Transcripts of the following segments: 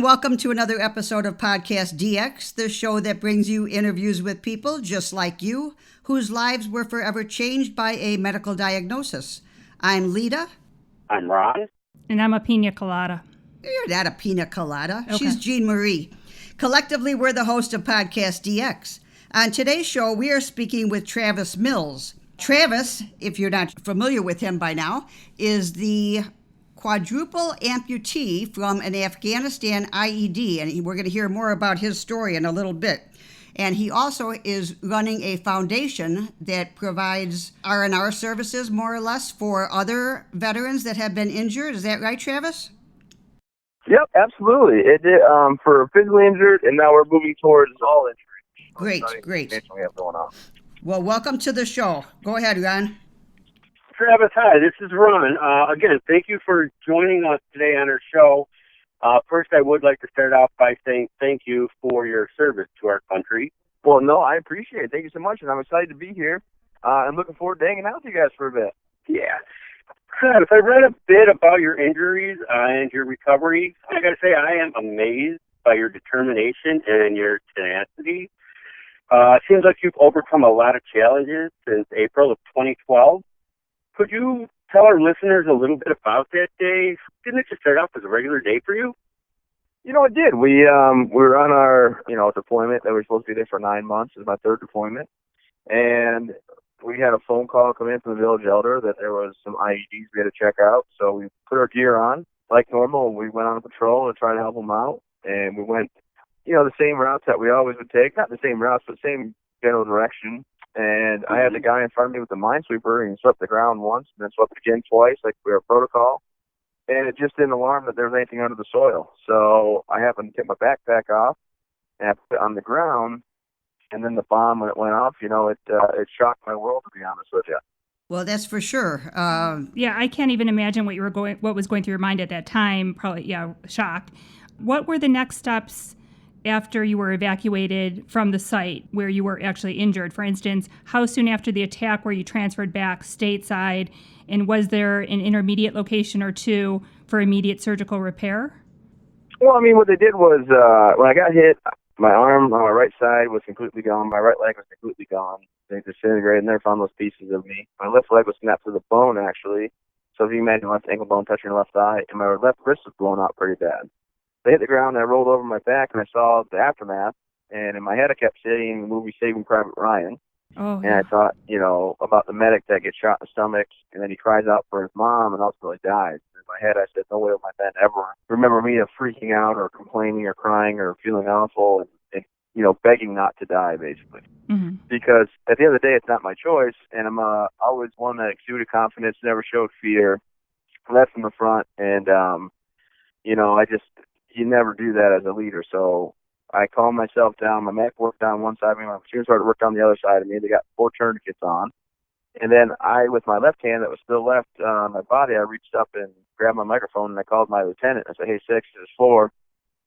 welcome to another episode of PodcastDX, the show that brings you interviews with people just like you, whose lives were forever changed by a medical diagnosis. I'm Lita. I'm Ron. And I'm a pina colada. You're not a pina colada. Okay. She's Jean Marie. Collectively, we're the host of PodcastDX. On today's show, we are speaking with Travis Mills. Travis, if you're not familiar with him by now, is the quadruple amputee from an Afghanistan IED, and we're going to hear more about his story in a little bit. And he also is running a foundation that provides R&R services, more or less, for other veterans that have been injured. Is that right, Travis? Yep, absolutely. It did for physically injured, and now we're moving towards all injuries. Great. We have going on. Well, welcome to the show. Go ahead, Ron. Travis, hi, this is Ron. Again, thank you for joining us today on our show. First, I would like to start off by saying thank you for your service to our country. Well, no, I appreciate it. Thank you so much, and I'm excited to be here. I'm looking forward to hanging out with you guys for a bit. Yeah. Travis, I read a bit about your injuries and your recovery. I got to say, I am amazed by your determination and your tenacity. It seems like you've overcome a lot of challenges since April of 2012. Could you tell our listeners a little bit about that day? Didn't it just start off as a regular day for you? You know, it did. We were on our, deployment that we were supposed to be there for 9 months. It was my third deployment. And we had a phone call come in from the village elder that there was some IEDs we had to check out. So we put our gear on like normal. We went on a patrol to try to help them out. And we went, the same routes that we always would take. Not the same routes, but same general direction. And I had the guy in front of me with the minesweeper, and he swept the ground once and then swept again twice, like we were protocol. And it just didn't alarm that there was anything under the soil. So I happened to take my backpack off and I put it on the ground. And then the bomb, when it went off, it shocked my world, to be honest with you. Well, that's for sure. Yeah, I can't even imagine what was going through your mind at that time. Probably, shocked. What were the next steps after you were evacuated from the site where you were actually injured? For instance, how soon after the attack were you transferred back stateside, and was there an intermediate location or two for immediate surgical repair? Well, what they did was when I got hit, my arm on my right side was completely gone. My right leg was completely gone. They disintegrated and never found those pieces of me. My left leg was snapped to the bone, actually. So if you imagine left ankle bone touching your left thigh, and my left wrist was blown out pretty bad. They hit the ground, and I rolled over my back, and I saw the aftermath. And in my head, I kept seeing the movie Saving Private Ryan. Oh, yeah. And I thought, about the medic that gets shot in the stomach, and then he cries out for his mom and ultimately dies. In my head, I said, no way will my men ever remember me of freaking out or complaining or crying or feeling awful and begging not to die, basically. Mm-hmm. Because at the end of the day, it's not my choice, and I'm always one that exuded confidence, never showed fear, led from the front, and, you never do that as a leader. So I calmed myself down. My mech worked down one side of me. My platoon started to work on the other side of me. They got 4 tourniquets on. And then I, with my left hand that was still left on my body, I reached up and grabbed my microphone, and I called my lieutenant. I said, hey, 6, this is 4.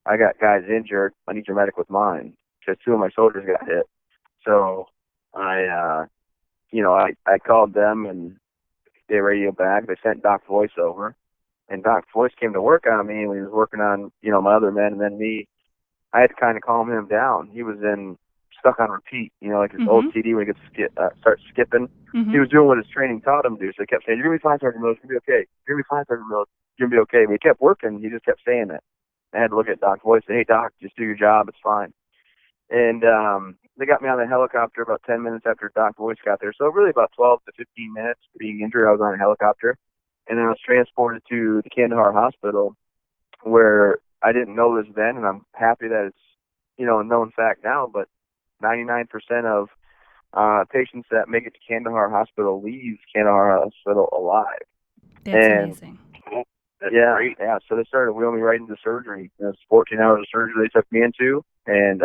I got guys injured. I need your medic with mine. Because 2 of my soldiers got hit. So I called them, and they radioed back. They sent Doc Voice over. And Doc Voice came to work on me, and he was working on, my other men, and then me. I had to kind of calm him down. He was stuck on repeat, like his old CD when he starts skipping. Mm-hmm. He was doing what his training taught him to do, so he kept saying, you're going to be fine, Sergeant Mills, you're going to be okay. You're going to be fine, Sergeant Mills, you're going to be okay. But he kept working, he just kept saying it. I had to look at Doc Voice and say, hey, Doc, just do your job, it's fine. And they got me on the helicopter about 10 minutes after Doc Voice got there. So really about 12 to 15 minutes being injured, I was on a helicopter. And then I was transported to the Kandahar Hospital, where I didn't know this then, and I'm happy that it's, a known fact now, but 99% of patients that make it to Kandahar Hospital leave Kandahar Hospital alive. That's amazing. That's great. Yeah. So they started wheeling me right into surgery. It was 14 hours of surgery they took me into, and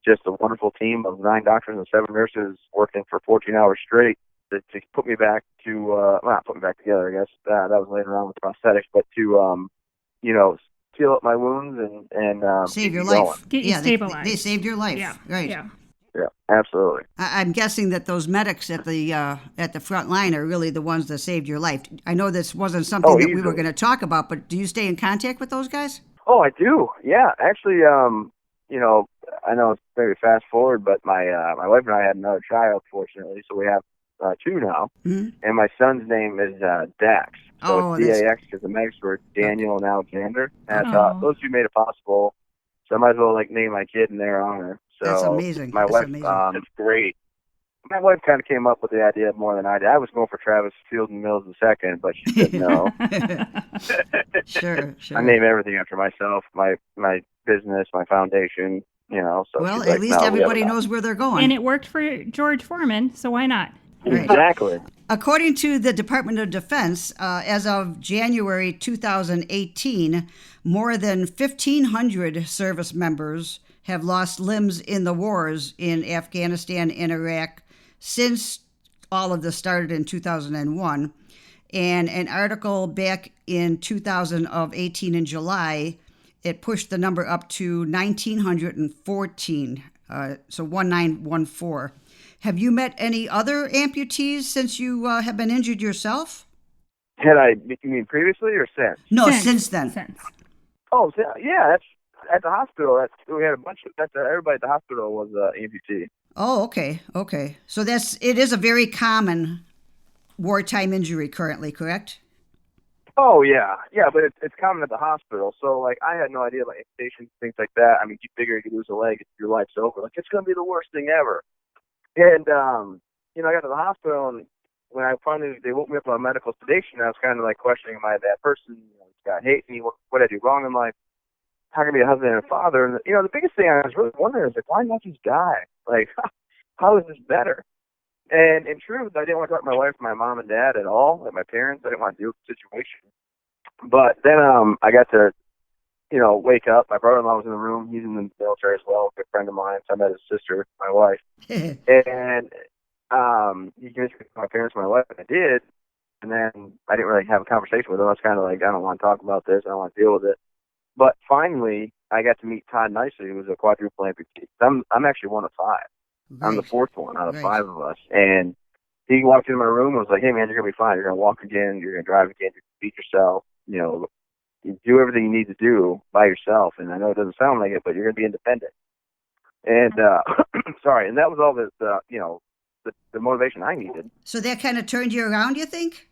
just a wonderful team of 9 doctors and 7 nurses working for 14 hours straight to put me back to, not put me back together, I guess. That was later on with prosthetics, but to, seal up my wounds and save your going. life. Get you stabilized. They saved your life. Yeah. Right. Yeah. Yeah, absolutely. I'm guessing that those medics at the front line are really the ones that saved your life. I know this wasn't something that we were going to talk about, but do you stay in contact with those guys? Oh, I do. Yeah, actually, you know, I know it's very fast forward, but my wife and I had another child, fortunately, so we have two now. Mhm. And my son's name is Dax. So Oh, it's DAX because the makes for Daniel and Alexander. And I thought Oh. those two made it possible, so I might as well like name my kid in their honor. So That's amazing. my That's wife, amazing. That's great. my wife kind of came up with the idea more than I did. I was going for Travis Field and Mills II, but she said no. Sure. I name everything after myself, my business, my foundation, you know. So Well, she's at like, least no, everybody knows where they're going. And it worked for George Foreman, so why not? Right. Exactly. According to the Department of Defense, as of January 2018, more than 1,500 service members have lost limbs in the wars in Afghanistan and Iraq since all of this started in 2001. And an article back in 2018 in July, it pushed the number up to 1,914, so 1914. Have you met any other amputees since you have been injured yourself? Had I, you mean previously or since? No, since then. Since. Oh, yeah, that's at the hospital. We had a bunch of everybody at the hospital was amputee. Oh, okay. So it is a very common wartime injury currently, correct? Oh yeah, but it's common at the hospital. So like, I had no idea about amputations, things like that. I mean, you figure you could lose a leg, your life's over. Like, it's gonna be the worst thing ever. And you know, I got to the hospital, and when they woke me up on medical sedation, I was kind of like questioning, am I that person? You know, this guy hates me. What did I do wrong in life? How can I be a husband and a father? And you know, the biggest thing I was really wondering is like, why not just die? Like, how is this better? And in truth, I didn't want to talk to my wife, my mom and dad at all, like my parents. I didn't want to deal with the situation. But then I got to, you know, wake up. My brother-in-law was in the room. He's in the military as well, a good friend of mine. So I met his sister, my wife. And he convinced me to my parents and my wife, and I did. And then I didn't really have a conversation with them. I was kind of like, I don't want to talk about this. I don't want to deal with it. But finally, I got to meet Todd Nicely, who was a quadruple amputee. I'm actually one of five. Right. I'm the fourth one out of Right. five of us. And he walked into my room and was like, hey, man, you're going to be fine. You're going to walk again. You're going to drive again. You're going to feed yourself. You know, you do everything you need to do by yourself. And I know it doesn't sound like it, but you're going to be independent. And, sorry, and that was all the you know, the motivation I needed. So that kind of turned you around, you think?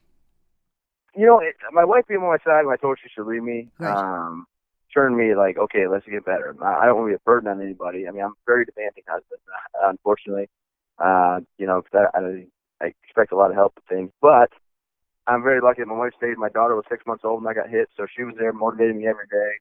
You know, my wife being on my side when I told her she should leave me, Right. turned me like, okay, let's get better. I don't want to be a burden on anybody. I mean, I'm a very demanding husband, unfortunately. You know, cause I expect a lot of help with things, but I'm very lucky that my wife stayed. My daughter was 6 months old when I got hit, so she was there motivating me every day.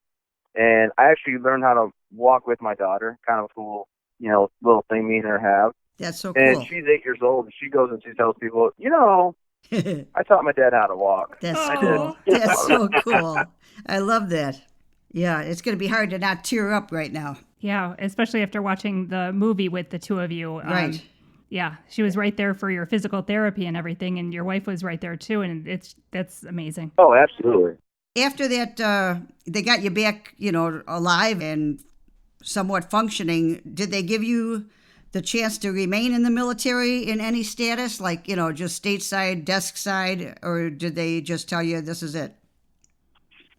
And I actually learned how to walk with my daughter, kind of a cool, you know, little thing me and her have. That's so cool. And she's 8 years old, and she goes and she tells people, you know, I taught my dad how to walk. That's Oh. cool. That's so cool. I love that. Yeah, it's going to be hard to not tear up right now. Yeah, especially after watching the movie with the two of you. Right. Yeah, she was right there for your physical therapy and everything, and your wife was right there too, and that's amazing. Oh, absolutely. After that, they got you back, you know, alive and somewhat functioning. Did they give you the chance to remain in the military in any status, like, you know, just stateside, desk side, or did they just tell you this is it?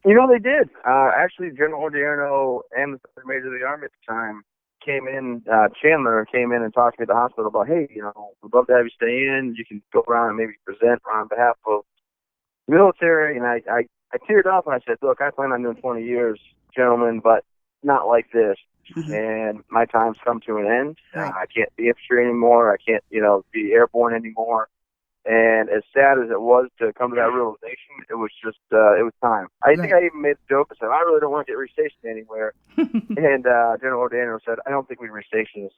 You know, they did. Actually, General Odierno and the Sergeant Major of the Army at the time came in, Chandler came in and talked to me at the hospital about, hey, you know, we'd love to have you stay in. You can go around and maybe present on behalf of the military. And I teared up and I said, look, I plan on doing 20 years, gentlemen, but not like this. Mhm. And my time's come to an end. Right. I can't be infantry anymore. I can't, you know, be airborne anymore. And as sad as it was to come to that realization, it was just, it was time. I think I even made the joke. I said, I really don't want to get restationed anywhere. And General Ordano said, I don't think we restation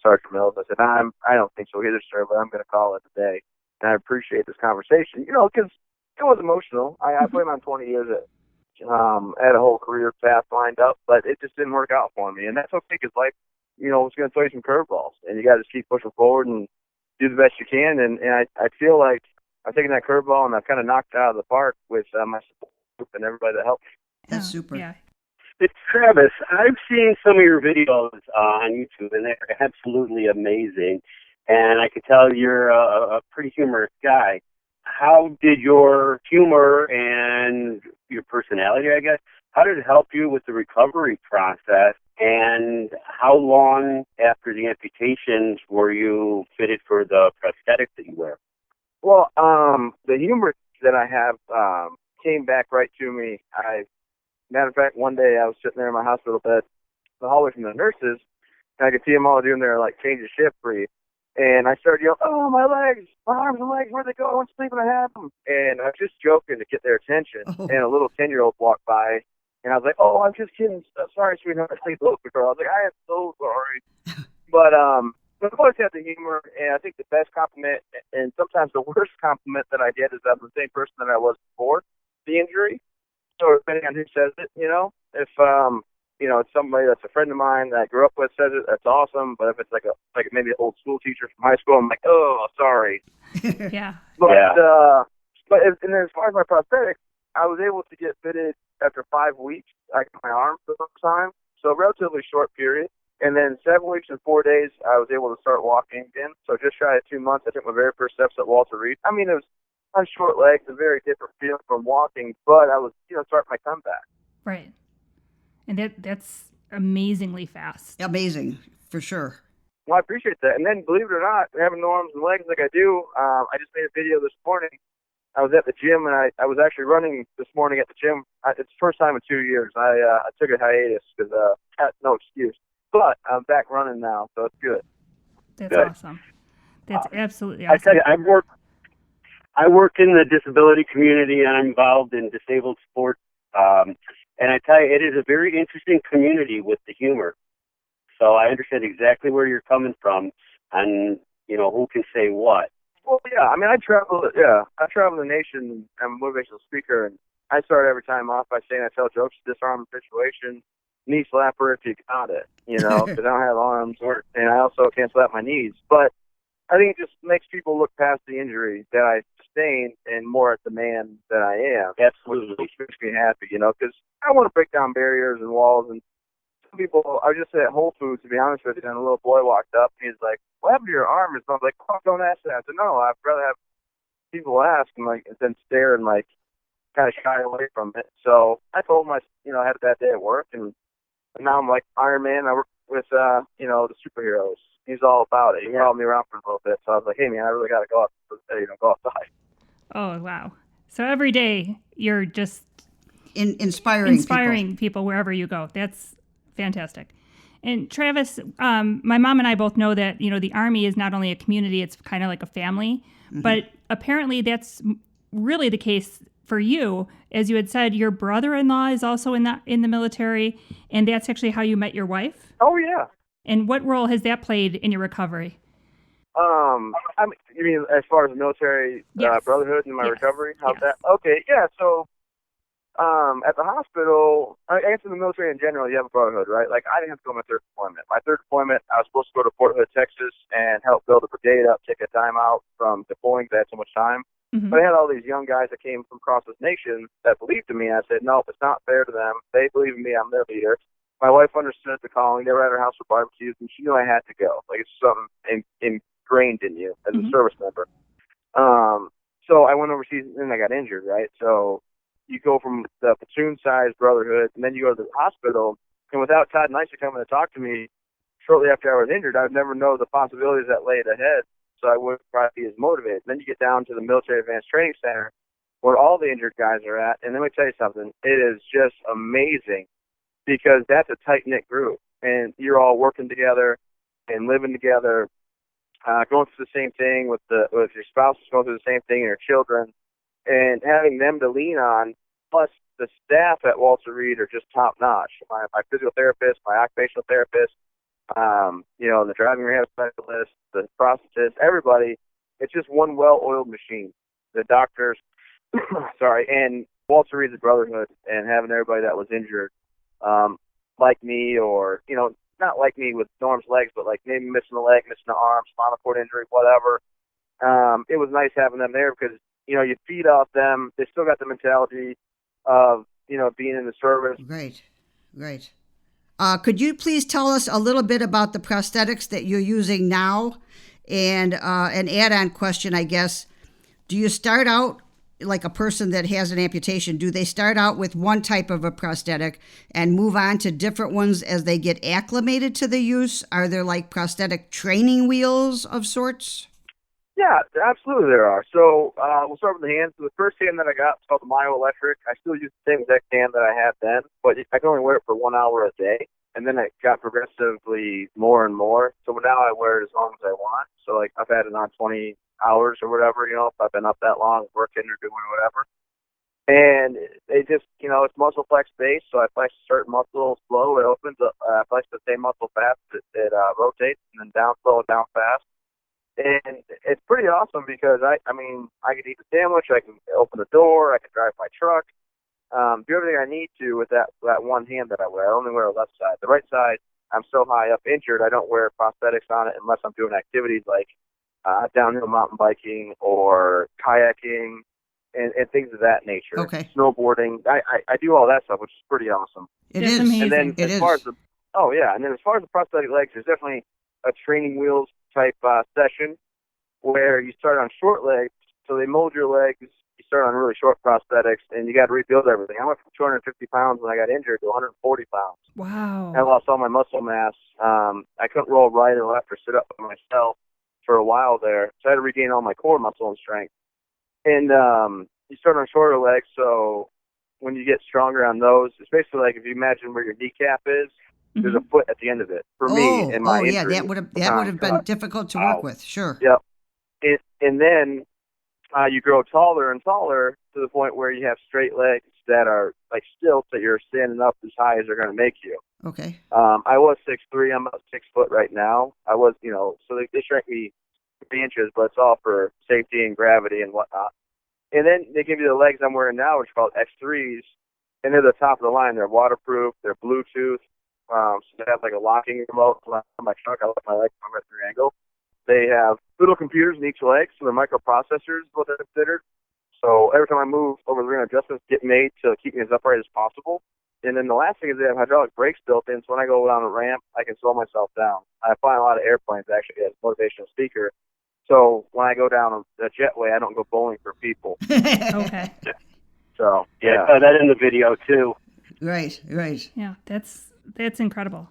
Sergeant Mills. I said, I don't think so either, sir, but I'm going to call it a day. And I appreciate this conversation, you know, because it was emotional. I played on 20 years had a whole career path lined up, but it just didn't work out for me. And that's okay, because life, you know, it's going to throw you some curveballs, and you got to just keep pushing forward and do the best you can. And I feel like I've taken that curveball and I've kind of knocked it out of the park with my support group and everybody that helped me. That's super. Yeah. Travis, I've seen some of your videos on YouTube, and they're absolutely amazing. And I could tell you're a pretty humorous guy. How did your humor and your personality, I guess, How did it help you with the recovery process? And how long after the amputations were you fitted for the prosthetic that you wear? Well, the humor that I have came back right to me. Matter of fact, one day I was sitting there in my hospital bed, the hallway from the nurses, and I could see them all doing their change of shift brief. And I started yelling, "Oh, my legs, my arms and legs, where'd they go? I went to sleep and I had them." And I was just joking to get their attention. Oh. And a little 10-year-old walked by, and I was like, "Oh, I'm just kidding. Sorry, sweetheart." I sleep little girl. I was like, "I am so sorry." But I've always had the humor, and I think the best compliment, and sometimes the worst compliment that I get, is I'm the same person that I was before the injury. So depending on who says it, if it's somebody that's a friend of mine that I grew up with says it, that's awesome. But if it's like maybe an old school teacher from high school, I'm like, "Oh, sorry." Yeah. But Yeah. And then as far as my prosthetics, I was able to get fitted after 5 weeks. I got my arm for the first time, so a relatively short period. And then 7 weeks and 4 days, I was able to start walking again. So just shy of 2 months, I took my very first steps at Walter Reed. I mean, it was on short legs, a very different feel from walking, but I was, starting my comeback. Right. And that's amazingly fast. Amazing, for sure. Well, I appreciate that. And then, believe it or not, having no arms and legs like I do, I just made a video this morning. I was at the gym, and I was actually running this morning at the gym. It's the first time in 2 years. I took a hiatus because I had no excuse. But I'm back running now, so it's good. That's Good. awesome. That's absolutely I awesome. tell you, I work in the disability community, and I'm involved in disabled sports. And I tell you, it is a very interesting community with the humor. So I understand exactly where you're coming from, and who can say what. Well, yeah. I mean, I travel the nation. I'm a motivational speaker, and I start every time off by saying I tell jokes to disarm the situation. Knee slapper if you got it, because I don't have arms, and I also can't slap my knees. But I think it just makes people look past the injury that I sustained and more at the man that I am. Absolutely. Which makes me happy, because I want to break down barriers and walls. And some people, I was just at Whole Foods, to be honest with you, and a little boy walked up, and he's like, "What happened to your arm?" And I was like, "Oh, don't ask that." I said, "No, I'd rather have people ask and then stare and kind of shy away from it." So I told him I had a bad day at work, and now I'm like Iron Man. I work with the superheroes. He's all about it. He followed me around for a little bit, so I was like, "Hey man, I really got to go outside." Oh, wow. So every day you're just Inspiring people wherever you go. That's fantastic. And Travis, my mom and I both know that, the Army is not only a community, it's kind of like a family, but apparently that's really the case for you. As you had said, your brother-in-law is also in the military, and that's actually how you met your wife? Oh yeah. And what role has that played in your recovery? You mean as far as the military Yes. brotherhood and my Yes. recovery? How's Yes. that? Okay, yeah. So, at the hospital, I guess in the military in general, you have a brotherhood, right? Like I didn't have to go on my third deployment. My third deployment, I was supposed to go to Fort Hood, Texas, and help build a brigade up, take a time out from deploying because I had so much time. Mm-hmm. But I had all these young guys that came from across this nation that believed in me. I said, "No, it's not fair to them. They believe in me. I'm their leader." My wife understood the calling. They were at her house for barbecues, and she knew I had to go. Like it's something ingrained in you as a service member. So I went overseas, and then I got injured, right? So you go from the platoon-sized brotherhood, and then you go to the hospital, and without Todd Nicer coming to talk to me shortly after I was injured, I would never know the possibilities that laid ahead, so I wouldn't probably be as motivated. Then you get down to the Military Advanced Training Center, where all the injured guys are at, and let me tell you something, it is just amazing, because that's a tight-knit group, and you're all working together and living together, going through the same thing with your spouse, going through the same thing, and your children, and having them to lean on. Plus, the staff at Walter Reed are just top notch. My physical therapist, my occupational therapist, the driving rehab specialist, the prosthetist, everybody. It's just one well-oiled machine. The doctors, and Walter Reed's a brotherhood, and having everybody that was injured, like me, or not like me with Norm's legs, but like maybe missing a leg, missing an arm, spinal cord injury, whatever. It was nice having them there because, you feed off them. They still got the mentality of, being in the service. Great. Could you please tell us a little bit about the prosthetics that you're using now? And an add-on question, I guess. Do you start out like a person that has an amputation, do they start out with one type of a prosthetic and move on to different ones as they get acclimated to the use? Are there like prosthetic training wheels of sorts? Yeah, absolutely there are. So we'll start with the hands. So the first hand that I got was called the myoelectric. I still use the same exact hand that I had then, but I can only wear it for 1 hour a day. And then it got progressively more and more. So now I wear it as long as I want. So like I've had it on 20 hours or whatever, if I've been up that long working or doing whatever. And it just, it's muscle flex based. So I flex a certain muscle slow, it opens up. I flex the same muscle fast, it rotates, and then down slow, down fast. And it's pretty awesome because I can eat the sandwich, I can open the door, I can drive my truck, do everything I need to with that one hand that I wear. I only wear the left side. The right side, I'm so high up injured, I don't wear prosthetics on it unless I'm doing activities like downhill mountain biking or kayaking and things of that nature. Okay. Snowboarding. I do all that stuff, which is pretty awesome. It That's is. amazing. And then It as is. far as the prosthetic legs, there's definitely a training wheels type session where you start on short legs, so they mold your legs. You start on really short prosthetics, and you got to rebuild everything. I went from 250 pounds when I got injured to 140 pounds. Wow. I lost all my muscle mass. I couldn't roll right or left or sit up by myself for a while there, so I had to regain all my core muscle and strength. And you start on shorter legs, so when you get stronger on those, it's basically like if you imagine where your kneecap is, there's a foot at the end of it. For me, in my yeah, injury, that would have been difficult to work with. Sure. Yep. And then you grow taller and taller to the point where you have straight legs that are like stilts that you're standing up as high as they're going to make you. Okay. I was 6'3". I'm about 6 foot right now. I was, so they shrank me 3 inches, but it's all for safety and gravity and whatnot. And then they give you the legs I'm wearing now, which are called X3s, and they're the top of the line. They're waterproof. They're Bluetooth. So they have like a locking remote on my truck. I let my legs come at 3 angles. They have little computers in each leg, so they're microprocessors, is what they're considered. So every time I move, over 300 adjustments get made to keep me as upright as possible. And then the last thing is they have hydraulic brakes built in, so when I go down a ramp, I can slow myself down. I fly a lot of airplanes, actually, as a motivational speaker. So when I go down a jetway, I don't go bowling for people. Okay. So, Yeah, I saw that in the video, too. Right. Yeah, that's incredible.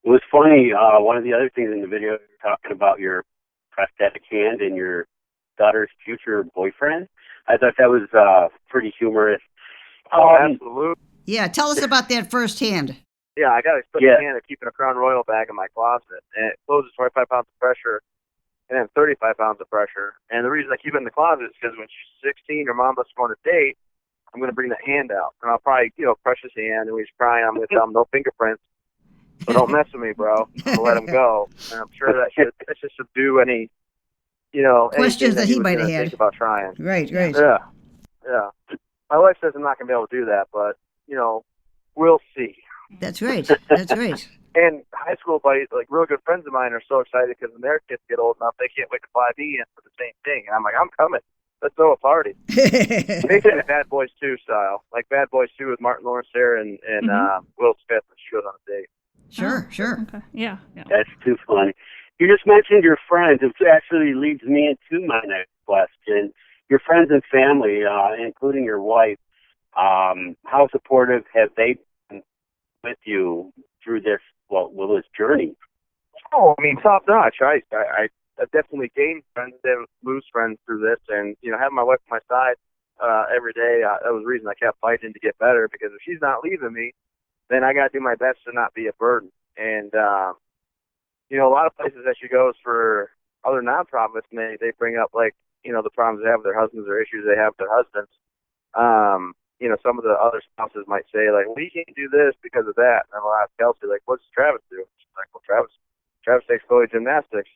It was funny. One of the other things in the video, talking about your prosthetic hand and your daughter's future boyfriend. I thought that was pretty humorous. Absolutely. Yeah, tell us about that firsthand. Yeah, I got a split hand of keeping a Crown Royal bag in my closet, and it closes 25 pounds of pressure and then 35 pounds of pressure. And the reason I keep it in the closet is because when she's 16, her mom lets her go on a date, I'm going to bring that hand out. And I'll probably, crush his hand, and when he's crying, I'm going to tell him no fingerprints. So don't mess with me, bro. I'm going to let him go. And I'm sure that should subdue any, questions that he was might gonna have had. think about trying. Right. Yeah. My wife says I'm not going to be able to do that, but, we'll see. That's right. And high school buddies, like real good friends of mine, are so excited because when their kids get old enough, they can't wait to fly me in for the same thing. And I'm like, I'm coming. Let's throw a party. Basically Bad Boys 2 style. Like Bad Boys 2 with Martin Lawrence there and Will Smith when she goes on a date. Sure. Okay. Yeah. That's too funny. You just mentioned your friends. It actually leads me into my next question. Your friends and family, including your wife, how supportive have they been with you through this journey? Oh, I mean, top notch. I definitely gained friends, didn't lose friends through this, and having my wife on my side every day, that was the reason I kept fighting to get better. Because if she's not leaving me, then I got to do my best to not be a burden. And a lot of places that she goes for other nonprofits, and they bring up like the problems they have with their husbands or issues they have with their husbands. Some of the other spouses might say, like, well, you can't do this because of that. And I'll ask Kelsey, like, what does Travis do? She's like, well, Travis takes Chloe gymnastics.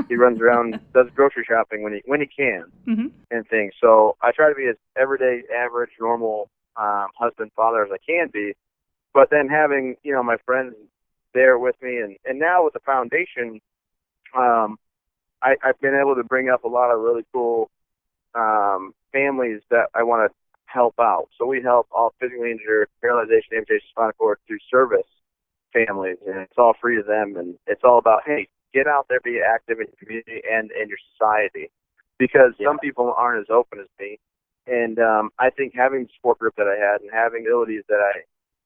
He runs around, does grocery shopping when he can, and things. So I try to be as everyday, average, normal husband, father as I can be. But then having, my friends there with me, and now with the foundation, I've been able to bring up a lot of really cool families that I want to help out. So we help all physically injured, paralyzation, amputation, spinal cord through service families, and it's all free to them. And it's all about, hey, get out there, be active in your community and in your society. because some people aren't as open as me. And I think having the support group that I had and having abilities that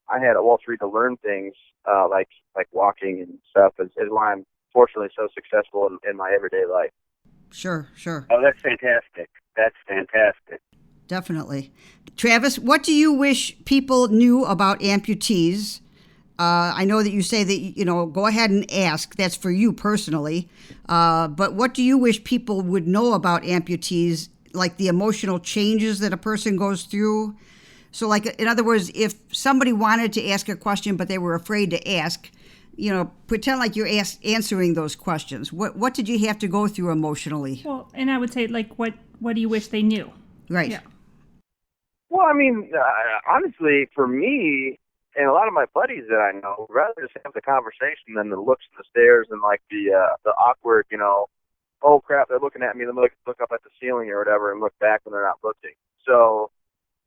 I had at Wall Street to learn things like walking and stuff is why I'm fortunately so successful in my everyday life. Sure. Oh, that's fantastic. That's fantastic. Definitely. Travis, what do you wish people knew about amputees? I know that you say that, go ahead and ask. That's for you personally. But what do you wish people would know about amputees, like the emotional changes that a person goes through? So, like, in other words, if somebody wanted to ask a question but they were afraid to ask, pretend like you're answering those questions. What did you have to go through emotionally? Well, and I would say, like, what do you wish they knew? Right. Yeah. Well, I mean, honestly, for me and a lot of my buddies that I know, rather just have the conversation than the looks and the stares and like the awkward, oh crap, they're looking at me. Let me look up at the ceiling or whatever and look back when they're not looking. So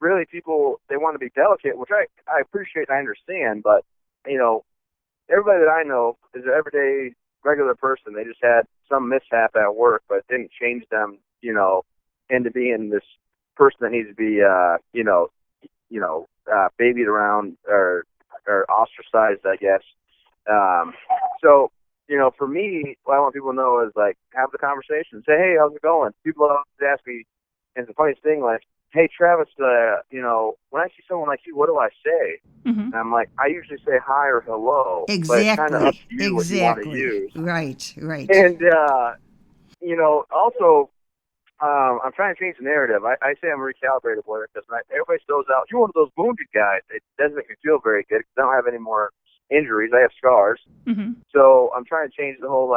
really, people, they want to be delicate, which I appreciate and I understand, but everybody that I know is an everyday regular person. They just had some mishap at work, but it didn't change them, into being this person that needs to be, babied around or ostracized, I guess. So, for me, what I want people to know is, like, have the conversation. Say, hey, how's it going? People always ask me, and it's the funniest thing, like, hey, Travis, when I see someone like you, what do I say? Mm-hmm. And I'm like, I usually say hi or hello. Exactly. But it's kind of up to you what you want to use. Right. And, also, I'm trying to change the narrative. I say I'm a recalibrated warrior because everybody throws out, you're one of those wounded guys. It doesn't make me feel very good because I don't have any more injuries. I have scars. Mm-hmm. So I'm trying to change the whole,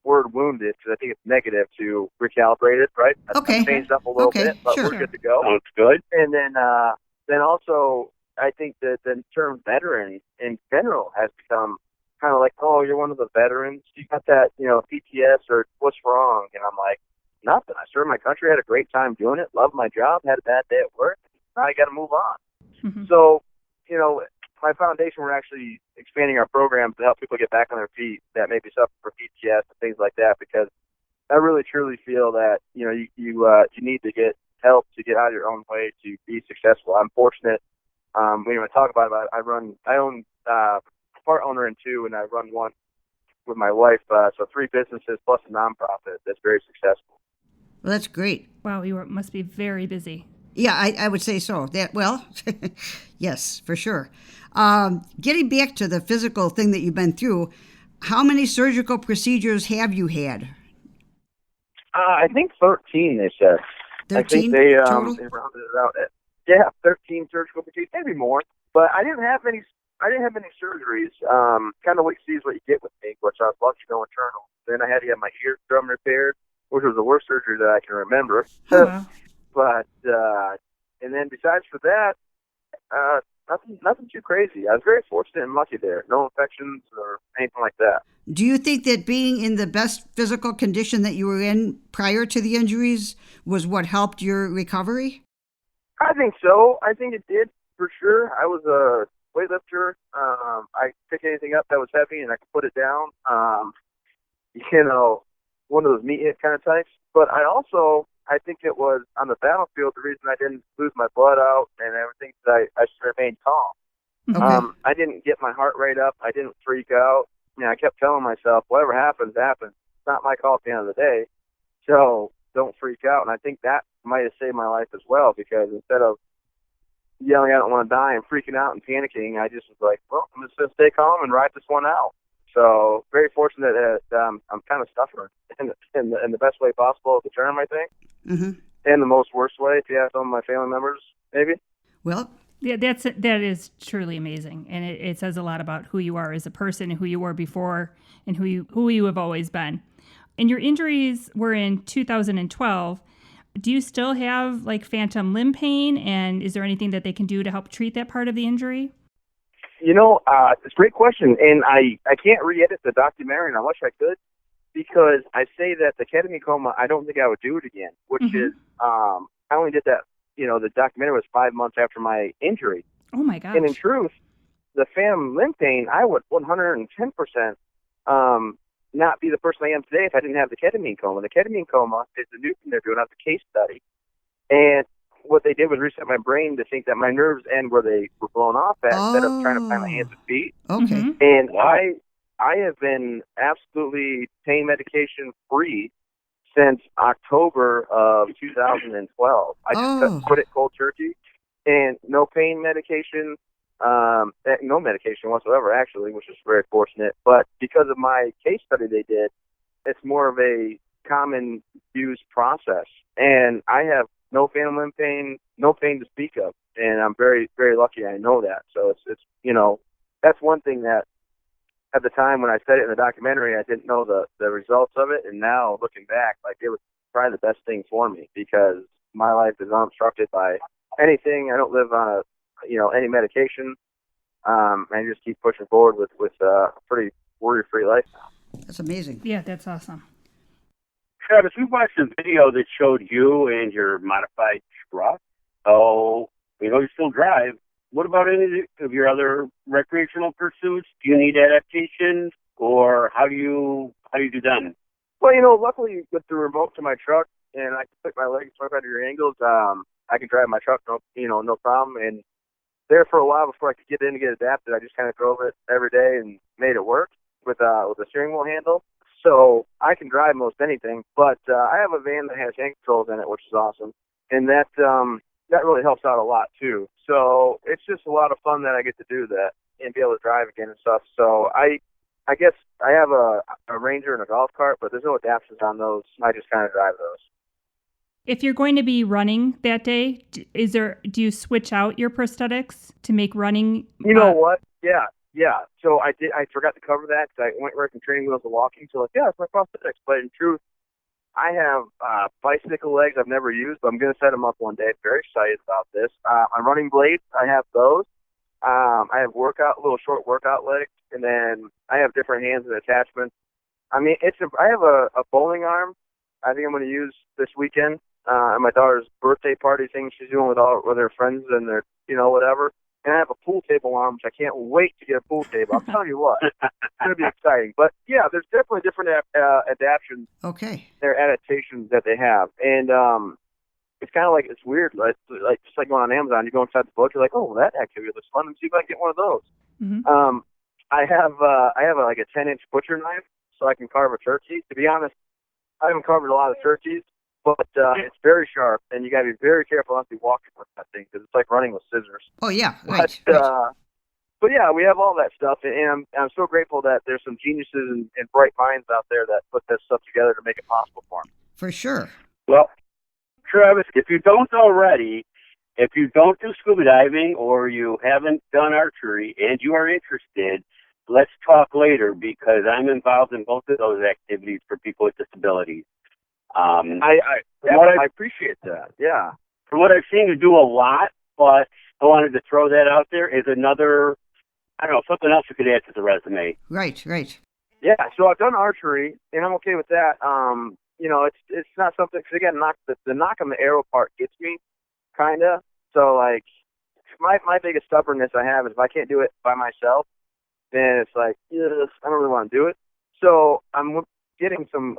word wounded because I think it's negative to recalibrated, right? Okay. I've changed up a little bit, but sure. we're good to go. Sounds good. And then also, I think that the term veteran in general has become kind of like, oh, you're one of the veterans. You got that, PTS or what's wrong? And I'm like, nothing. I served my country, had a great time doing it, loved my job, had a bad day at work. Now I got to move on. Mm-hmm. So, my foundation, we're actually expanding our programs to help people get back on their feet that maybe suffer from PTS and things like that, because I really truly feel that, you need to get help to get out of your own way to be successful. I'm fortunate. When I talk about it, I own part owner in two, and I run one with my wife. So 3 businesses plus a nonprofit that's very successful. Well, that's great. Wow, you must be very busy. Yeah, I would say so. Yes, for sure. Getting back to the physical thing that you've been through, how many surgical procedures have you had? I think 13, they said. 13 I think they total? they rounded it out at 13 surgical procedures, maybe more. But I didn't have many surgeries. Kind of what you see is what you get with me, which I was lucky to go internal. Then I had to get my eardrum repaired, which was the worst surgery that I can remember. Oh, wow. But and then besides for that, nothing too crazy. I was very fortunate and lucky there. No infections or anything like that. Do you think that being in the best physical condition that you were in prior to the injuries was what helped your recovery? I think so. I think it did, for sure. I was a weightlifter. I pick anything up that was heavy and I could put it down. One of those meathead kind of types. But I think it was on the battlefield the reason I didn't lose my blood out and everything, that I just remained calm. Okay. I didn't get my heart rate up. I didn't freak out. I kept telling myself, whatever happens, happens. It's not my call at the end of the day. So don't freak out. And I think that might have saved my life as well, because instead of yelling, I don't want to die, and freaking out and panicking, I just was like, well, I'm just going to stay calm and ride this one out. So very fortunate that I'm kind of suffering in the best way possible of the term, I think. Mm-hmm. And the most worst way, if you ask some of my family members, maybe. Well, Yeah, that is truly amazing, and it says a lot about who you are as a person, who you were before, and who you have always been. And your injuries were in 2012. Do you still have phantom limb pain, and is there anything that they can do to help treat that part of the injury? It's a great question, and I can't re-edit the documentary, and I wish I could, because I say that the ketamine coma, I don't think I would do it again, which is, I only did that, the documentary was 5 months after my injury. Oh my gosh. And in truth, the phantom limb pain, I would 110% not be the person I am today if I didn't have the ketamine coma. The ketamine coma is the new thing they're doing. That's a case study. And what they did was reset my brain to think that my nerves end where they were blown off at instead of trying to find my hands and feet. Okay. Mm-hmm. And I have been absolutely pain medication free since October of 2012. I just quit it cold turkey, and no pain medication, no medication whatsoever, actually, which is very fortunate. But because of my case study they did, it's more of a common use process. And I have no phantom limb pain, no pain to speak of. And I'm very, very lucky I know that. So it's that's one thing that at the time when I said it in the documentary, I didn't know the results of it. And now looking back, like, it was probably the best thing for me because my life is unobstructed by anything. I don't live on any medication. I just keep pushing forward with a pretty worry-free life. That's amazing. Yeah, that's awesome. Travis, we watched a video that showed you and your modified truck. Oh, you still drive. What about any of your other recreational pursuits? Do you need adaptation, or how do you do that? Well, luckily with the remote to my truck, and I can put my legs 25-degree angles, I can drive my truck, no problem. And there for a while before I could get in and get adapted, I just kind of drove it every day and made it work with a steering wheel handle. So I can drive most anything, but I have a van that has hand controls in it, which is awesome, and that really helps out a lot too. So it's just a lot of fun that I get to do that and be able to drive again and stuff. So I guess I have a Ranger and a golf cart, but there's no adaptions on those. I just kind of drive those. If you're going to be running that day, do you switch out your prosthetics to make running? You know what? Yeah. So I forgot to cover that because I went right from training wheels to walking. So it's my prosthetics. But in truth, I have bicycle legs I've never used, but I'm going to set them up one day. Very excited about this. My running blades, I have those. I have little short workout legs, and then I have different hands and attachments. I mean, I have a bowling arm I think I'm going to use this weekend at my daughter's birthday party thing she's doing with her friends and their, whatever. And I have a pool table arm, which I can't wait to get a pool table. I'm telling you what, it's going to be exciting. But yeah, there's definitely different adaptations. Okay. There are adaptations that they have, and it's kind of like it's weird. Like just like going on Amazon, you go inside the book, you're like, oh, that activity looks fun. Let me see if I can get one of those. Mm-hmm. I have like a 10-inch butcher knife, so I can carve a turkey. To be honest, I haven't carved a lot of turkeys, but it's very sharp, and you got to be very careful not to be walking with that thing because it's like running with scissors. Oh yeah, right. But yeah, we have all that stuff, and I'm so grateful that there's some geniuses and bright minds out there that put this stuff together to make it possible for them. For sure. Well, Travis, if you don't already, if you don't do scuba diving or you haven't done archery and you are interested, let's talk later because I'm involved in both of those activities for people with disabilities. I appreciate that. Yeah. From what I've seen, you do a lot, but I wanted to throw that out there as another, something else you could add to the resume. Right. Yeah. So I've done archery, and I'm okay with that. It's not something because again, the knock on the arrow part gets me, kinda. So like, my biggest stubbornness I have is if I can't do it by myself, then it's like, yes, I don't really want to do it. So I'm getting some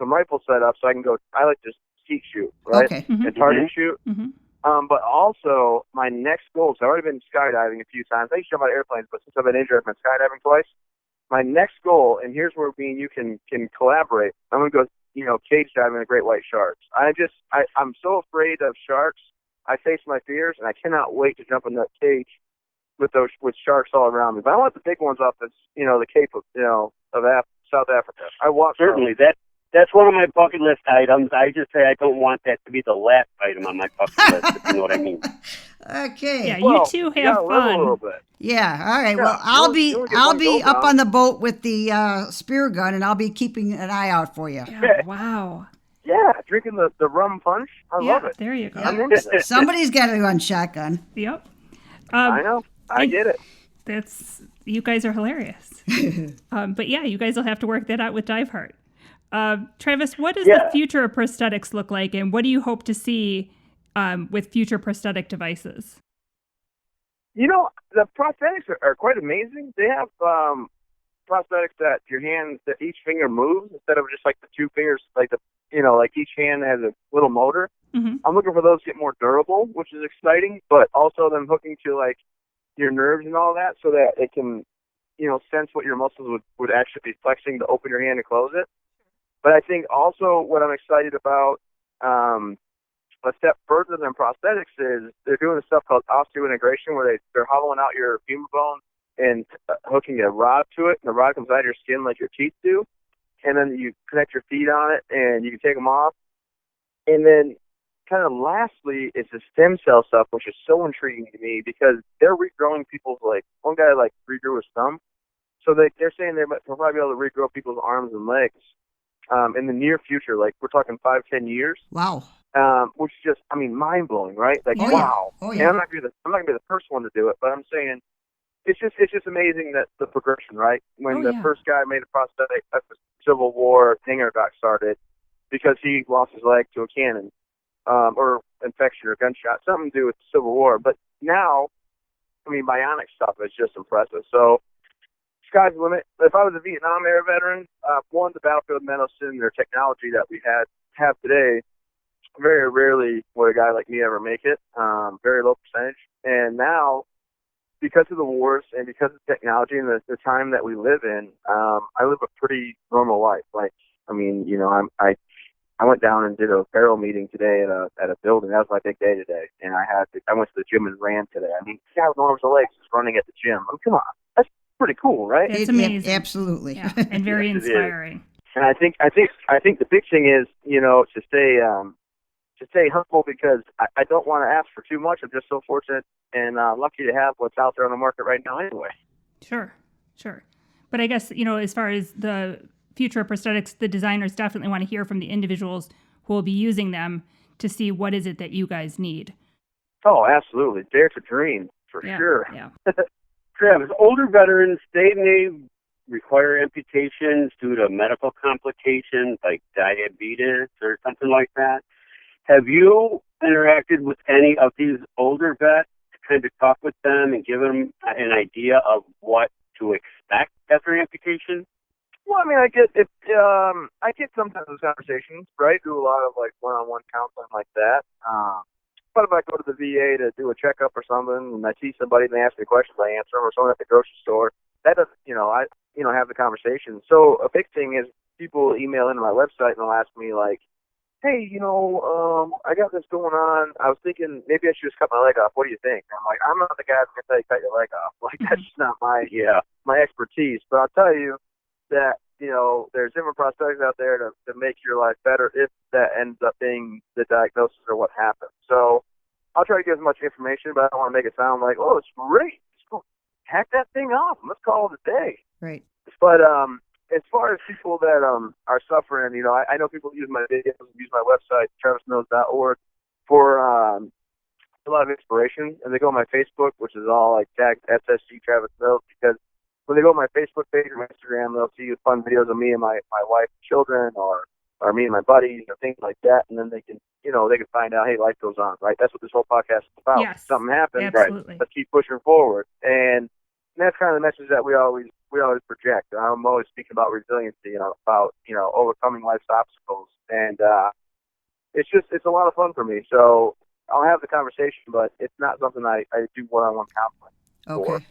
rifles set up so I can go. I like to skeet shoot, right? Okay. Mm-hmm. And target shoot. Mm-hmm. But also my next goal. So I've already been skydiving a few times. I used to jump out of airplanes, but since I've been injured, I've been skydiving twice. My next goal, and here's where me and you can collaborate. I'm gonna go, cage diving with great white sharks. I'm so afraid of sharks. I face my fears, and I cannot wait to jump in that cage with sharks all around me. But I want the big ones off the Cape of South Africa. Certainly that's one of my bucket list items. I just say I don't want that to be the last item on my bucket list, if you know what I mean. Okay. Yeah, you two have fun. A little bit. Yeah. All right. Yeah, Well, I'll be up down. on the boat with the spear gun, and I'll be keeping an eye out for you. Yeah, wow. Yeah, drinking the rum punch. I love it. There you go. I'm into it. Somebody's got to run shotgun. Yep. I know. I get it. You guys are hilarious. But yeah, you guys will have to work that out with Diveheart. Travis, what does the future of prosthetics look like, and what do you hope to see with future prosthetic devices? The prosthetics are quite amazing. They have prosthetics that your hand, that each finger moves instead of just like the two fingers, like like each hand has a little motor. Mm-hmm. I'm looking for those to get more durable, which is exciting, but also them hooking to like your nerves and all that so that it can, sense what your muscles would actually be flexing to open your hand and close it. But I think also what I'm excited about, a step further than prosthetics, is they're doing a stuff called osseointegration, where they're hollowing out your femur bone and hooking a rod to it, and the rod comes out of your skin like your teeth do, and then you connect your feet on it, and you can take them off. And then kind of lastly is the stem cell stuff, which is so intriguing to me because they're regrowing people's, like, one guy, like, regrew his thumb. So they're saying they'll probably be able to regrow people's arms and legs in the near future, like we're talking 5-10 years. Wow. Which is just, mind blowing, right? Like, Oh, wow. yeah. Oh, And yeah. I'm not gonna be the first one to do it, but I'm saying it's just amazing that the progression, right? When the first guy made a prosthetic after the Civil War, Hanger got started because he lost his leg to a cannon, or infection or gunshot, something to do with the Civil War. But now, bionic stuff is just impressive. So sky's the limit. If I was a Vietnam era veteran, the battlefield medicine or technology that we have today, very rarely would a guy like me ever make it. Very low percentage. And now, because of the wars and because of technology and the time that we live in, I live a pretty normal life. Like, I went down and did a barrel meeting today at a building. That was my big day today. And I went to the gym and ran today. The guy with arms and legs is running at the gym. Come on. That's pretty cool, right? It's amazing. Absolutely. Yeah, and very Yes, inspiring. And I think the big thing is, to stay humble, because I don't want to ask for too much. I'm just so fortunate and lucky to have what's out there on the market right now anyway. Sure. But I guess, as far as the future of prosthetics, the designers definitely want to hear from the individuals who will be using them to see what is it that you guys need. Oh, absolutely. Dare to dream, for sure. Yeah. Travis, older veterans, they may require amputations due to medical complications like diabetes or something like that. Have you interacted with any of these older vets to kind of talk with them and give them an idea of what to expect after amputation? Well, I get sometimes those conversations, right? Do a lot of like one-on-one counseling like that. But if I go to the VA to do a checkup or something, and I see somebody and they ask me questions, I answer them, or someone at the grocery store, that doesn't, I have the conversation. So a big thing is people email into my website and they'll ask me like, hey, I got this going on. I was thinking maybe I should just cut my leg off. What do you think? I'm like, I'm not the guy that's going to tell you cut your leg off. Like, that's just not my expertise. But I'll tell you that, there's different prosthetics out there to make your life better if that ends up being the diagnosis or what happens. So I'll try to give as much information, but I don't want to make it sound like, oh, it's great. Just go hack that thing off and let's call it a day. Right. But as far as people that are suffering, I know people use my videos, use my website, travismills.org, for a lot of inspiration. And they go on my Facebook, which is all like tagged SSG Travis Mills, because when they go on my Facebook page or my Instagram, they'll see fun videos of me and my wife and children, or me and my buddies, or things like that. And then they can, they can find out, hey, life goes on, right? That's what this whole podcast is about. Yes, if something happens, absolutely. Right? Let's keep pushing forward. And that's kind of the message that we always project. I'm always speaking about resiliency, about overcoming life's obstacles, and it's a lot of fun for me. So I'll have the conversation, but it's not something I do one-on-one counseling for. Okay.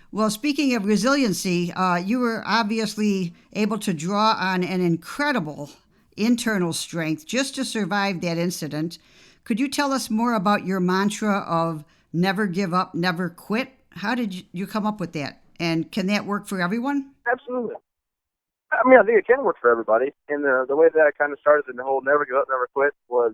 Well, speaking of resiliency, you were obviously able to draw on an incredible internal strength just to survive that incident. Could you tell us more about your mantra of never give up, never quit? How did you come up with that? And can that work for everyone? Absolutely. I think it can work for everybody. And the way that I kind of started the whole never give up, never quit was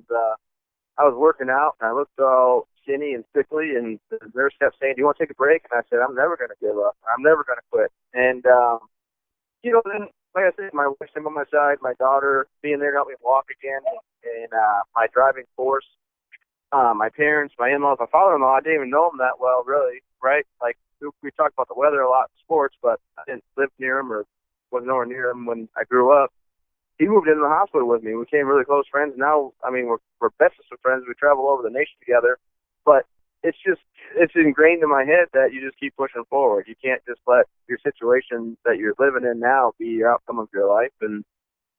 I was working out, and I looked all skinny and sickly, and the nurse kept saying, do you want to take a break? And I said, I'm never going to give up. I'm never going to quit. And, then, like I said, my wife's by my side, my daughter being there to help me walk again, and my driving force, my parents, my in-laws, my father-in-law, I didn't even know him that well, really, right? Like, we talked about the weather a lot in sports, but I didn't live near him or was nowhere near him when I grew up. He moved into the hospital with me. We became really close friends. Now, we're bestest of friends. We travel over the nation together. But it's ingrained in my head that you just keep pushing forward. You can't just let your situation that you're living in now be your outcome of your life. And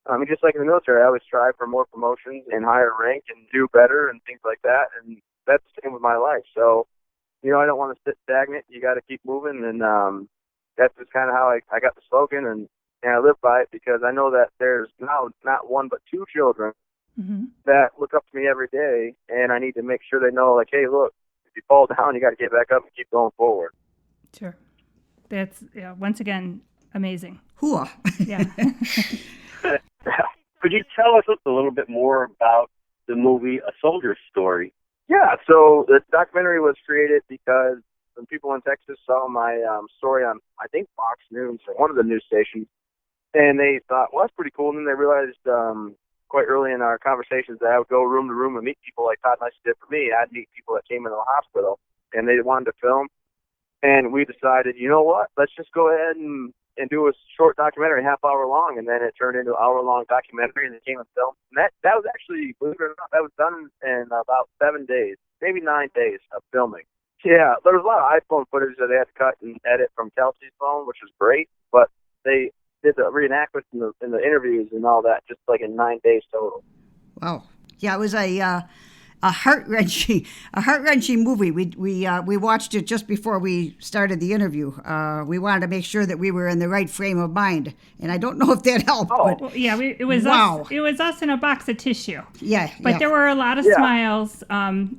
I mean, just like in the military, I always strive for more promotions and higher rank and do better and things like that. And that's the same with my life. So, I don't want to sit stagnant. You got to keep moving. And that's just kind of how I got the slogan. And I live by it because I know that there's now not one but two children that look up to me every day. And I need to make sure they know, like, hey, look, if you fall down, you got to get back up and keep going forward. Sure. That's, once again, amazing. Hooah. Yeah. Could you tell us a little bit more about the movie A Soldier's Story? Yeah, so the documentary was created because some people in Texas saw my story on, I think, Fox News or one of the news stations, and they thought, well, that's pretty cool. And then they realized quite early in our conversations that I would go room to room and meet people like Todd Nice did for me. I'd meet people that came into the hospital, and they wanted to film. And we decided, you know what, let's just go ahead and do a short documentary, half-hour long, and then it turned into an hour-long documentary, and it came and filmed. And that was actually, believe it or not, that was done in about 7 days, maybe 9 days of filming. Yeah, there was a lot of iPhone footage that they had to cut and edit from Kelsey's phone, which was great, but they did the reenactments and the interviews and all that just like in 9 days total. Wow. Yeah, it was a heart-wrenching movie. We watched it just before we started the interview. We wanted to make sure that we were in the right frame of mind, and I don't know if that helped. But well, yeah, it was wow. us. It was us in a box of tissue. Yeah, but there were a lot of smiles.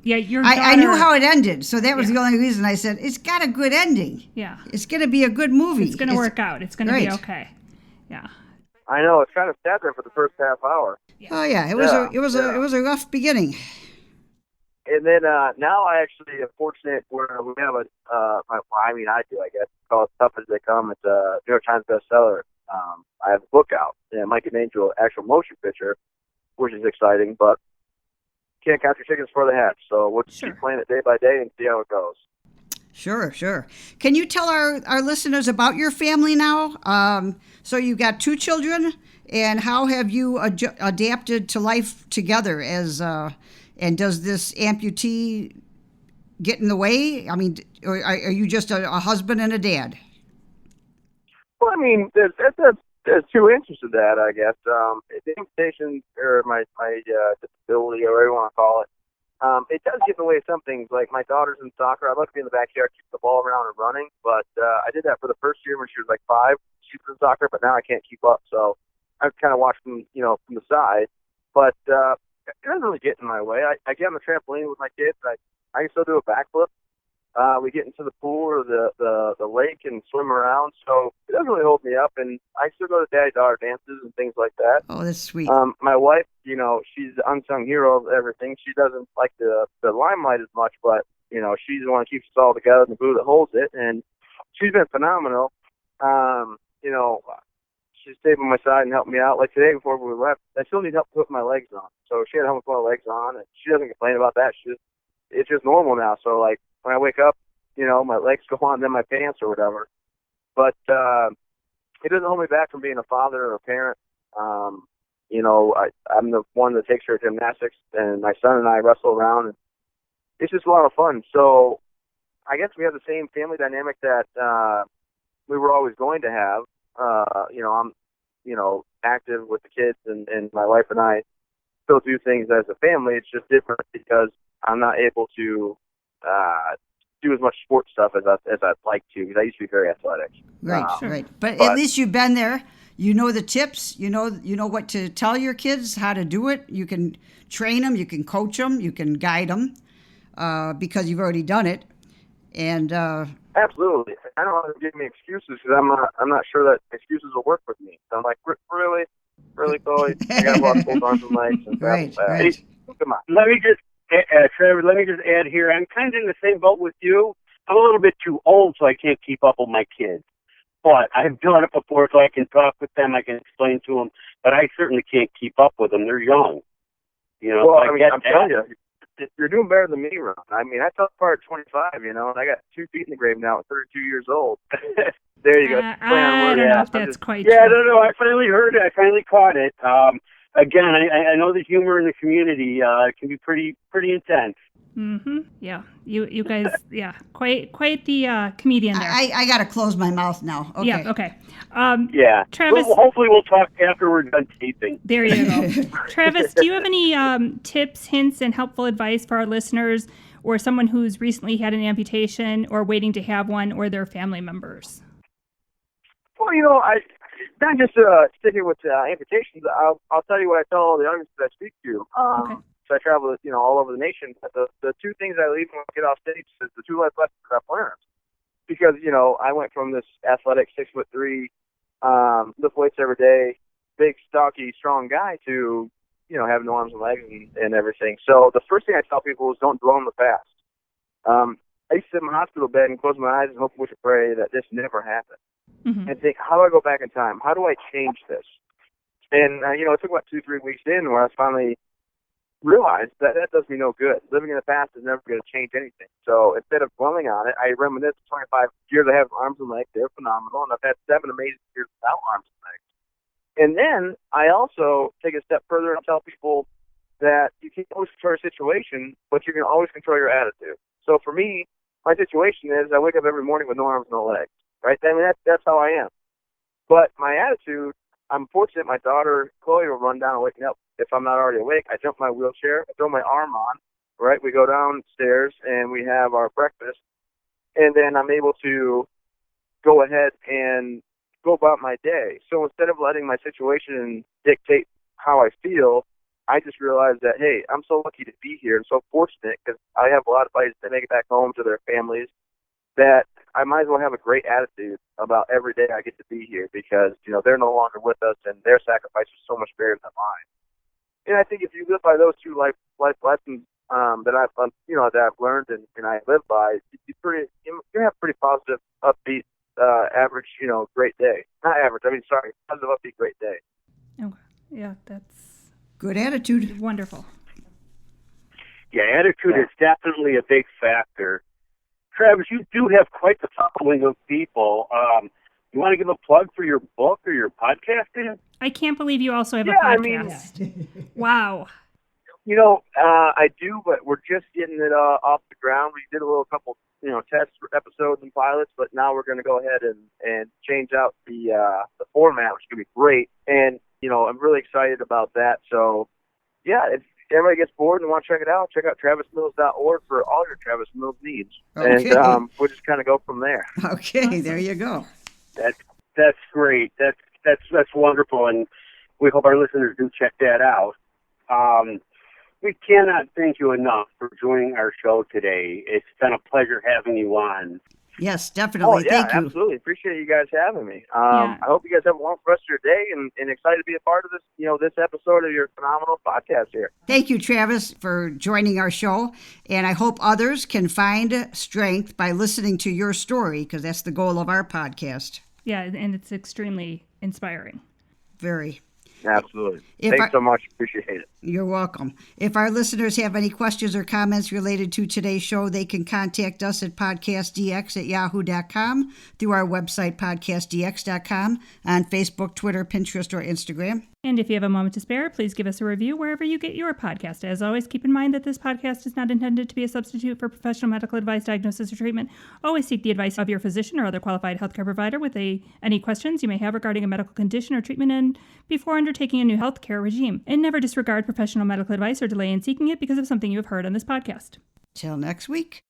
Your daughter, I knew how it ended, so that was the only reason I said it's got a good ending. Yeah, it's going to be a good movie. It's going to work out. It's going to be okay. Yeah. I know, it's kind of sad there for the first half hour. Yeah. Oh yeah, it was a rough beginning. And then now I actually am fortunate where we have I do, I guess. It's called Tough as They Come. It's a New York Times bestseller. I have a book out, and Mike and Angel, actual motion picture, which is exciting, but can't count your chickens before they hatch. So we'll just keep playing it day by day and see how it goes. Sure. Can you tell our listeners about your family now? So you've got two children, and how have you adapted to life together as and does this amputee get in the way? I mean, or are you just a husband and a dad? Well, I mean, there's two answers to that, I guess. The amputation, or my disability, or whatever you want to call it, it does get in the way of some things. Like my daughter's in soccer. I'd love to be in the backyard, keep the ball around and running, but I did that for the first year when she was like 5. She was in soccer, but now I can't keep up, so I kind of watch them, from the side. But it doesn't really get in my way. I get on the trampoline with my kids. I can still do a backflip. We get into the pool or the lake and swim around, so it doesn't really hold me up. And I still go to daddy-daughter dances and things like that. Oh, that's sweet. My wife, she's the unsung hero of everything. She doesn't like the limelight as much, but, she's the one that keeps us all together and the glue that holds it. And she's been phenomenal. She stayed by my side and helped me out. Like today before we left, I still need help putting my legs on. So she had to help me put my legs on, and she doesn't complain about that. It's just normal now. So, like, when I wake up, my legs go on, then my pants or whatever. But it doesn't hold me back from being a father or a parent. I'm the one that takes her to gymnastics, and my son and I wrestle around, and it's just a lot of fun. So I guess we have the same family dynamic that we were always going to have. I'm, active with the kids, and my wife and I still do things as a family. It's just different because I'm not able to do as much sports stuff as I'd like to, because I used to be very athletic. Right. But at least you've been there. You know the tips. You know what to tell your kids, how to do it. You can train them. You can coach them. You can guide them because you've already done it. And absolutely, I don't want to give me excuses because I'm not sure that excuses will work with me. So I'm like, really, Chloe? I got to walk both arms and legs. And right. Hey, come on. Let me just, Trevor. Let me just add here. I'm kind of in the same boat with you. I'm a little bit too old, so I can't keep up with my kids. But I've done it before, so I can talk with them. I can explain to them. But I certainly can't keep up with them. They're young. Well, I'm telling you. You're doing better than me, Ron. I mean, I fell apart at 25, and I got 2 feet in the grave now at 32 years old. There you go. I don't know if that's quite true. true. No. I finally heard it. I finally caught it. again, I know the humor in the community can be pretty intense. Mm-hmm. Yeah. You guys, yeah, quite the comedian there. I got to close my mouth now. Okay. Yeah, okay. Yeah. Travis, Well, hopefully we'll talk after we're done taping. there you go. Travis, do you have any tips, hints, and helpful advice for our listeners or someone who's recently had an amputation or waiting to have one or their family members? Well, I not just sticking with amputations. I'll tell you what I tell all the audiences I speak to. Okay. So I travel, all over the nation. But the two things I leave when I get off stage is the two life lessons I've learned. Because, I went from this athletic 6'3", lift weights every day, big, stocky, strong guy to, having no arms and legs and everything. So the first thing I tell people is don't dwell on the past. I used to sit in my hospital bed and close my eyes and hope and wish and pray that this never happened. Mm-hmm. And think, how do I go back in time? How do I change this? And, it took about 2-3 weeks in where I finally realized that does me no good. Living in the past is never going to change anything. So instead of dwelling on it, I reminisce 25 years I have arms and legs. They're phenomenal. And I've had 7 amazing years without arms and legs. And then I also take a step further and tell people that you can't always control your situation, but you can always control your attitude. So for me, my situation is I wake up every morning with no arms, no legs. Right? I mean, that's how I am. But my attitude, I'm fortunate my daughter, Chloe, will run down and wake me up. If I'm not already awake, I jump in my wheelchair, I throw my arm on, right? We go downstairs and we have our breakfast. And then I'm able to go ahead and go about my day. So instead of letting my situation dictate how I feel, I just realized that, hey, I'm so lucky to be here and so fortunate because I have a lot of buddies that make it back home to their families that I might as well have a great attitude about every day I get to be here because, they're no longer with us and their sacrifice is so much greater than mine. And I think if you live by those two life lessons that I've learned and I live by, you have a pretty positive, upbeat, average, great day. Not average, positive, upbeat, great day. Okay. Yeah, that's Good attitude. wonderful. Yeah, attitude is definitely a big factor. Travis, you do have quite the following of people. You want to give a plug for your book or your podcast? I can't believe you also have a podcast. Wow. I do, but we're just getting it off the ground. We did a couple, test episodes and pilots, but now we're going to go ahead and change out the format, which is going to be great. And, I'm really excited about that. So, yeah, if everybody gets bored and want to check it out, check out travismills.org for all your Travis Mills needs. Okay. And we'll just kind of go from there. Okay, Awesome. There you go. That's great. That's wonderful, and we hope our listeners do check that out. We cannot thank you enough for joining our show today. It's been a pleasure having you on. Yes, definitely. Oh, yeah, Thank you. absolutely. Appreciate you guys having me. Yeah. I hope you guys have a wonderful rest of your day and excited to be a part of this, this episode of your phenomenal podcast here. Thank you, Travis, for joining our show. And I hope others can find strength by listening to your story, because that's the goal of our podcast. Yeah, and it's extremely inspiring. Very. Absolutely. Thanks so much. Appreciate it. You're welcome. If our listeners have any questions or comments related to today's show, they can contact us at podcastdx@yahoo.com, through our website, podcastdx.com, on Facebook, Twitter, Pinterest, or Instagram. And if you have a moment to spare, please give us a review wherever you get your podcast. As always, keep in mind that this podcast is not intended to be a substitute for professional medical advice, diagnosis, or treatment. Always seek the advice of your physician or other qualified healthcare provider with any questions you may have regarding a medical condition or treatment and before undertaking a new healthcare regime. And never disregard professional medical advice or delay in seeking it because of something you have heard on this podcast. Till next week.